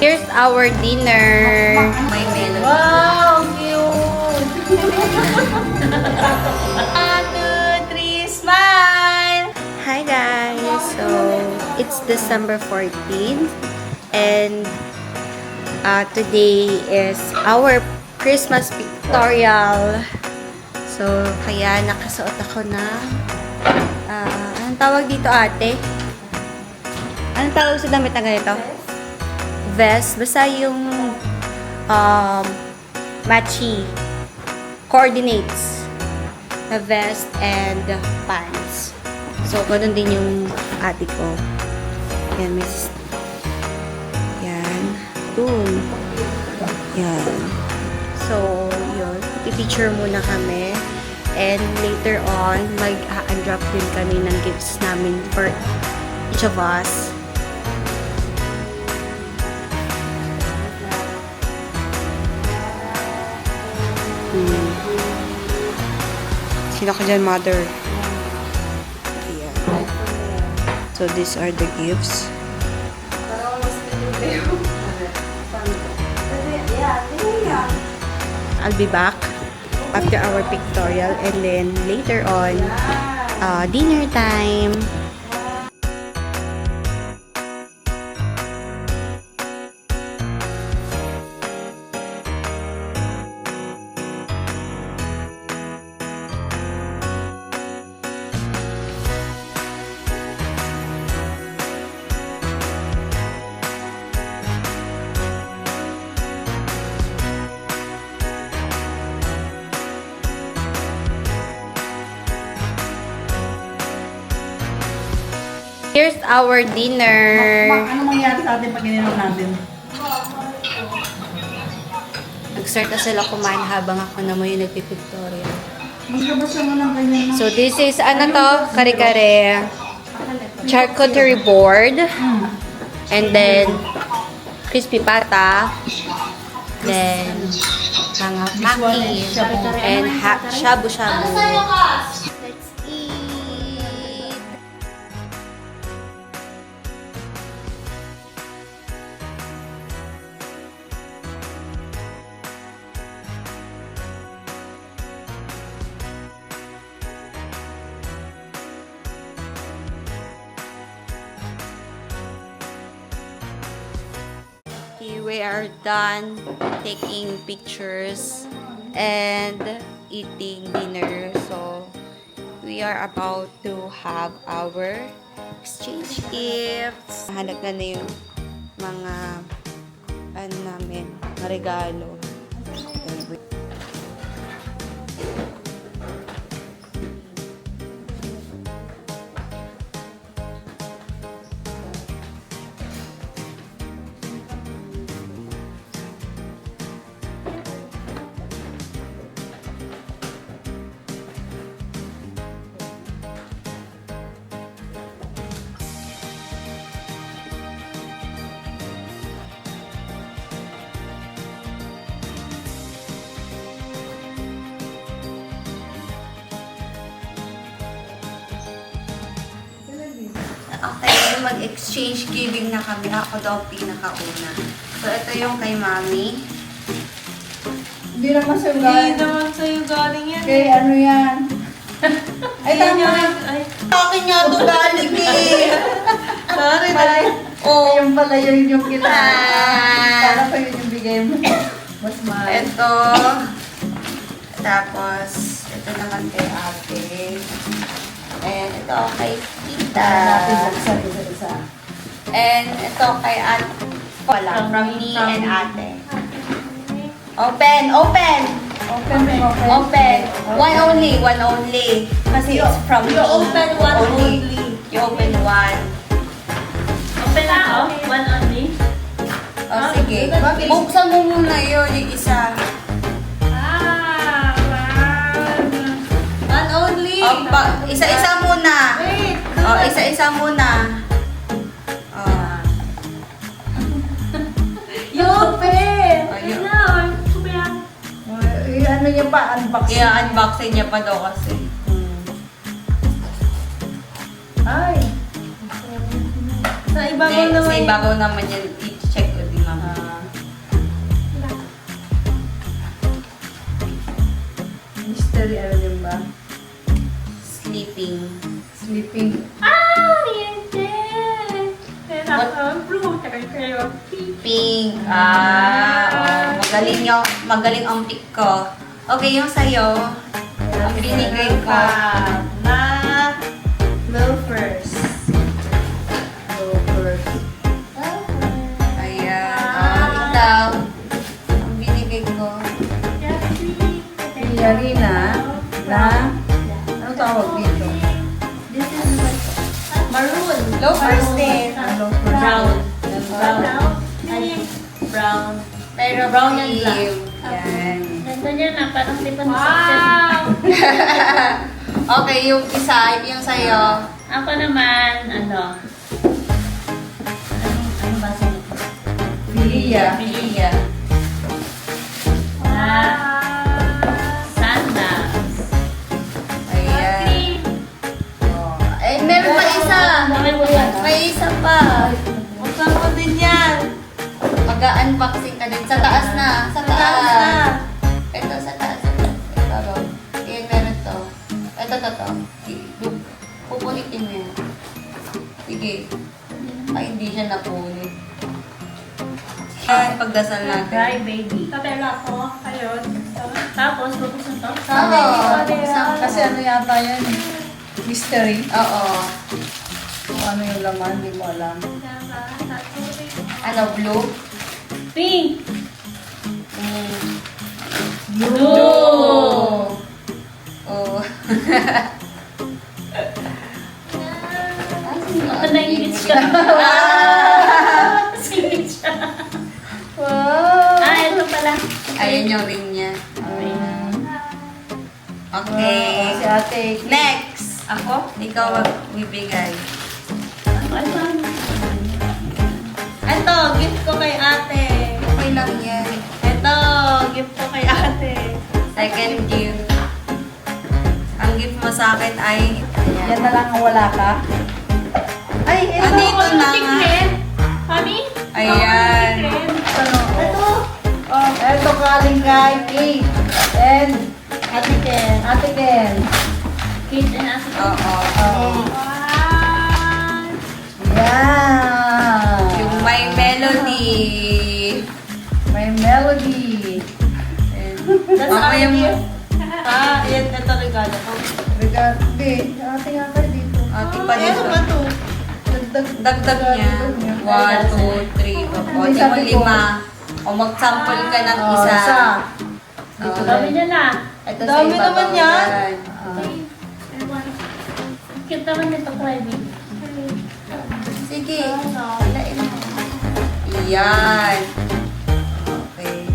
Here's our dinner. May melon. Wow, cute! 1, 2, 3, smile! Hi guys! So, it's December 14th and today is our Christmas pictorial. So, kaya nakasuot ako na anong tawag dito ate? Anong tawag sa damit na ganito? Vest. Basta yung matchy coordinates na vest and pants. So, ganun din yung ate ko. Yan, miss. Yan. Dun. Yan. So, yun. I-picture muna kami. And later on, mag-unwrap din kami ng gifts namin for each of us. Sino ka dyan, mother? Ayan. So, these are the gifts. I'll be back after our pictorial and then later on, dinner time. Here's our dinner. Ano mangyari sa atin pag ininom natin? Nag-start na sila kumain habang ako na mo yung nagpipictorial. Magkabasa mo lang ganyan na. So, this is, ano to? Kare-kare. Charcuterie board. And then, crispy pata. Then, mga makis. And shabu-shabu. Let's eat. We are done taking pictures and eating dinner. So, we are about to have our exchange gifts. Hanap na yung mga ano namin, mga regalo. Okay, mag-exchange giving na kami. Ako daw pinakauna. So, ito yung kay Mami. Hindi naman sa'yo Hindi galing. naman sa'yo galing yan. Kay ano yan? Ay, tama. Ay, Akin nga ito galing eh. sorry na. Oh, Ayun pala yun yung kita. Ah. Kala ko yun yung bigay mo. Mas mahal. ito. Tapos, ito naman kay ate. And ito kay tita. Natin buksan isa-isa. And ito kay ate. Wala, from me and ate. Open! Open! Open, open. Open! One only. Kasi it's from me. You open one only. You open one. Open na ako? One only? O, sige. Buksan mo muna yun, yung isa. Ah, wow. One only. Isa-isa muna. Wait. O, isa-isa muna. O. You open. Ayun. Ayun. Kumayang. Ano niya pa? Unbox. I-unboxing niya pa daw kasi. Ay. Sa ibabaw Sa naman. ibabaw naman yan, i-check ko din mama. mystery, ano yun ba? Sleeping. Sleeping. Ah, hindi. Kailangan blue, kaya pink. Pink. Magaling ang pick ko. Okay, yung sa'yo. Ang binigay ko na loafers. Loafers. Ayan. Ikaw. Ang binigay ko. Yarina na, ano tawag dito? This is maroon. Loafers din. Loafers. Brown. Brown. Pink. Brown. Pero Brown and black. blue. Yan. Ganda niya na, parang di pa nasakyan. Okay, yung isa, yung sa'yo. Ako naman, ano? Ano ba sa ito? Lilia. Lilia. Sandals. Ayan. Oh. Eh, meron pa isa. May isa pa. Buksan mo din yan. Mag-unboxing ka din. Sa taas na. Sa taas. Ito, sa taas. Ito, bro. Ayan, meron to. Ito. Pupunitin mo yan. Sige. Ay, hindi siya napunit. Ayan, pagdasal natin. Cry baby. Kapela ko, ayun. Tapos, bubuksan to. Kasi ano yata yan? Mystery. Oo. Kung ano yung laman, hindi mo alam. Ano, blue? Pink. Blue. Oh. Ako na English ka. Singit siya. Wow! Ito pala. Ayun yung ring niya. Okay. Si ate. Next. Ako? Ikaw magbibigay. Ito, gift ko kay ate. Okay lang yan. Ito, gift ko kay ate. Second gift. Ang gift mo sa akin ay... Yan na lang ang wala ka. Ay, ito. Andito na nga. Tikren. Mami? Ayan. Ano? Ito. Ito galing kay Kate. And Ate Ken. Ate Ken. Kate and Ate Ken. Oo. Oh. Wow. Yeah. Yung may melody. May melody. That's Mamaya our mo. gift. Yan. Ito regalo ko. Hindi. Ate nga kayo dito. Ate pa dito. to? Dagdag niya. 1, 2, 3, 4. O, di mo 5. O, mag-sample ka ng Oh, isa. Dito Oh. Dami niya na. Ito Dami sa ibabaw naman yan. Cute naman nito, Crybaby. Sige. Hilain mo. Yan. Okay.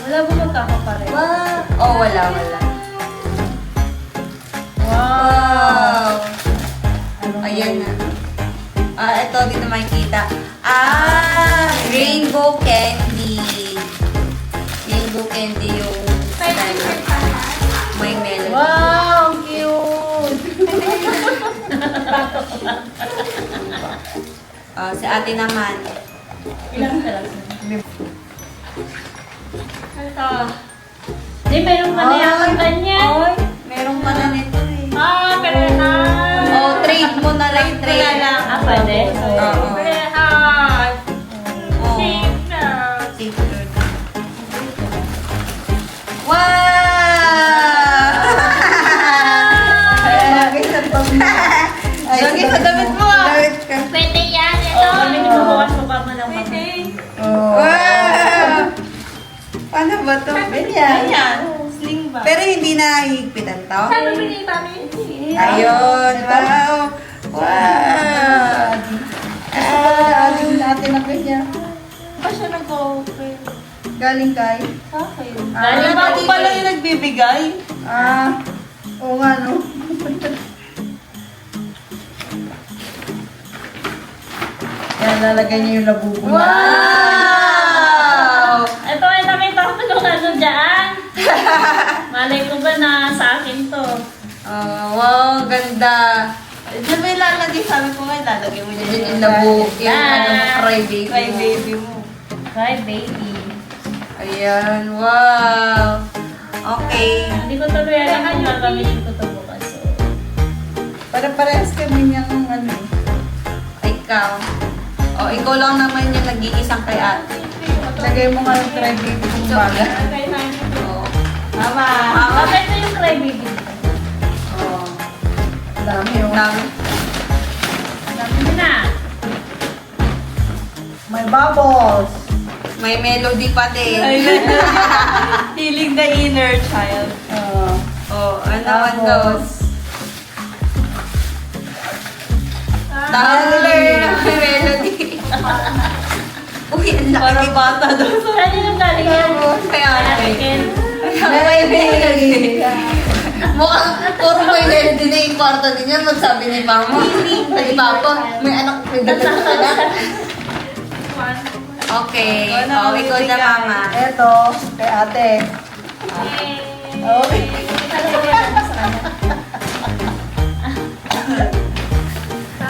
Wala ba magkakapare? Wow. Oh, wala. Wow. Wow. Ano Ayan na. Ito dito makikita. Rainbow candy. Rainbow candy yung may melody. Wow, cute! Si ate naman. Ilang pelas? Ito. Di, meron pa na yung ganyan. Oy, meron pa na nito eh. Perehas. Oh, trade mo na lang, trade. Pwede? Oo. Perehas. Oh. Safe na. Safe. Wow! Lagi sa Lagi sa damit mo ah. Damit ka. Pwede yan. Ito. Oh, kami bubukas mo pa man ang pwede. Oh. Wow! Paano ba to? Ganyan. Sling ba? Pero hindi na higpitan to? Saan mo binigay kami? Ayun, wow! Wow! Ate na kanya. Pa siya nag-open. Galing kay? Sa akin. Galing ba ako pala yung nagbibigay? Oo nga no. Yan, lalagay niya yung labubo niya. Wow! Ito ay nakita ko nung ano dyan. Malay ko ba na sa akin to? Wow, ganda. Diyan may lalagay, sabi ko nga, lalagay mo Yun yung labo, yung ano, cry baby. Cry baby mo. Cry baby. Ayan, wow. Okay. Hindi ko tuloy alam kung gagamitin ko ito bukas. So, Para-parehas kami niyang ano. Ikaw. O, ikaw lang naman yung nag-iisang kay ate. Lagay mo nga yung try baby kung baga. okay na yun. Oo. Mama! Bakit na yung cry baby? Oo. Dami yung... Dami. Hindi na. May bubbles! May melody pa din. Healing the inner child. Oh, ano naman those? Tumbler. May melody. Uy, ang laki. Parang bata daw. Saan yung galing yan? Kaya ate. Ken. May melody. Mukhang puro may melody na yung kwarto ninyo. Magsabi ni Mama. Ay, Papa, may anak, may dapat ka na. Okay. Ikaw na, Oh, ikaw na, Mama. Eto, kay ate. Okay.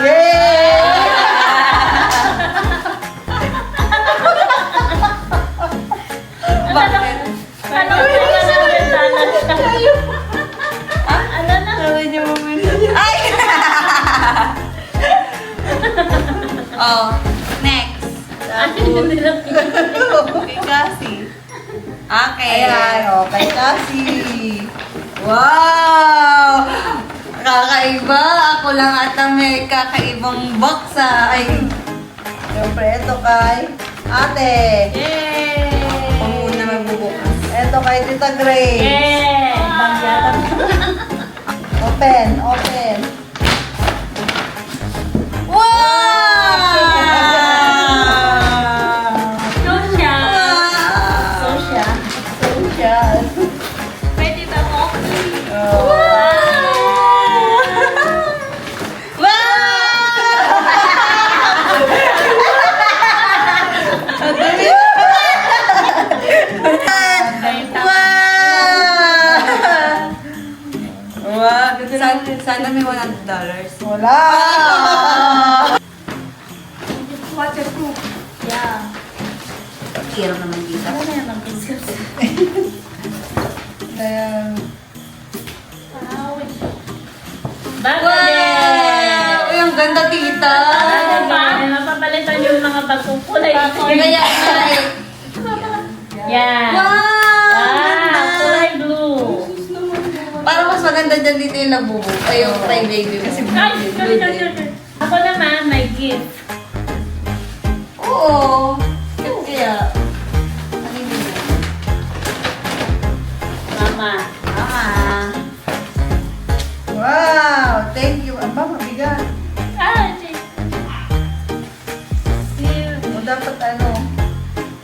Yay! Bakit? Ano na siya? Ano na? Sabi niya moment. Ay! Oh, next. Ano nila? Kay Cassie. Okay. Ayan, okay, Cassie. Wow! Kakaiba! Ako lang ata may kakaibang box Ay, Siyempre, ito kay ate. ako muna magbubukas. Ito kay Tita Grace. Yeah! Bangyata. Open, open. Wow! Sosya. Wow! Sosya. Social. Pwede ba mo? Oh. Wow! Sana may $100. Wala! Yeah. Hirap naman dito. Ano na yung mag-discuss? Ayan. Bago Wow! din! Uy, ang ganda, tita! Ano ba? Mapapalitan yung mga bagong kulay. Kaya, ay. Yan. Wow! Ah, kulay blue. Parang mas maganda dyan dito yung labubo. Ay, yung cry baby mo. Ay, sorry. Ako naman, may gift. Oo. Kaya, ano yun? Mama. Ah. Wow! Thank you. Aba, mabigat. Ah, O dapat ano,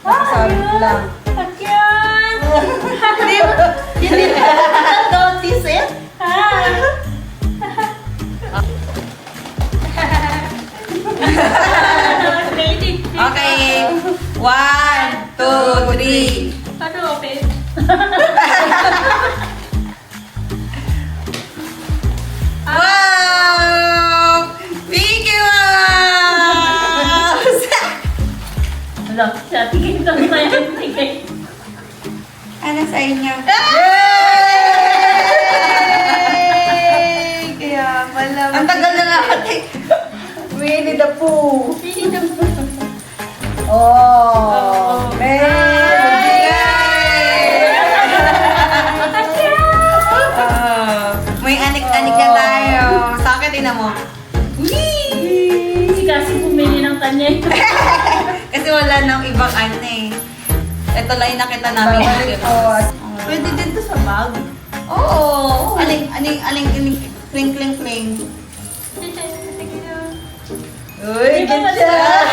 nakasabit lang. Pagyan! You didn't notice it? Okay. 1, 2, 3. Ano, okay? Wow! Thank you, Mouse! Wala, siya. Tingin ko na yung tingin. Ano sa inyo? Yay! Kaya pala. Ang tagal na nga ate. Winnie the Pooh. Tingin ko. Oh, melody. May anik-anik na tayo. Sa akin, tinan mo. Si Kasi bumili ng kanya. Kasi wala nang ibang ano eh. Ito lang yung nakita namin. Babalik ko. Pwede din to sa bag. Oo. Aling, kling, kling, kling. Uy, Di ba good job.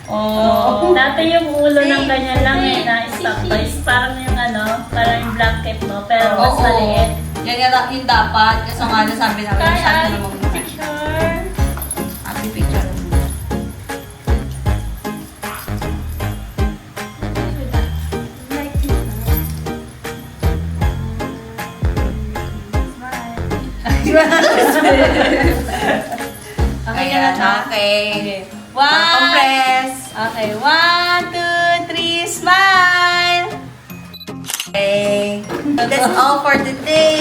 Oh. Dati yung ulo ng ganyan lang eh, na stock toys. Parang yung ano, parang yung blanket mo, pero mas Oo. maliit. Yan yung dapat. Kasi nga nasabi namin, masyado na magmahal. picture. Happy picture. Okay Ayan, na. okay. One. Compress. Okay, 1, 2, 3. That's all for today.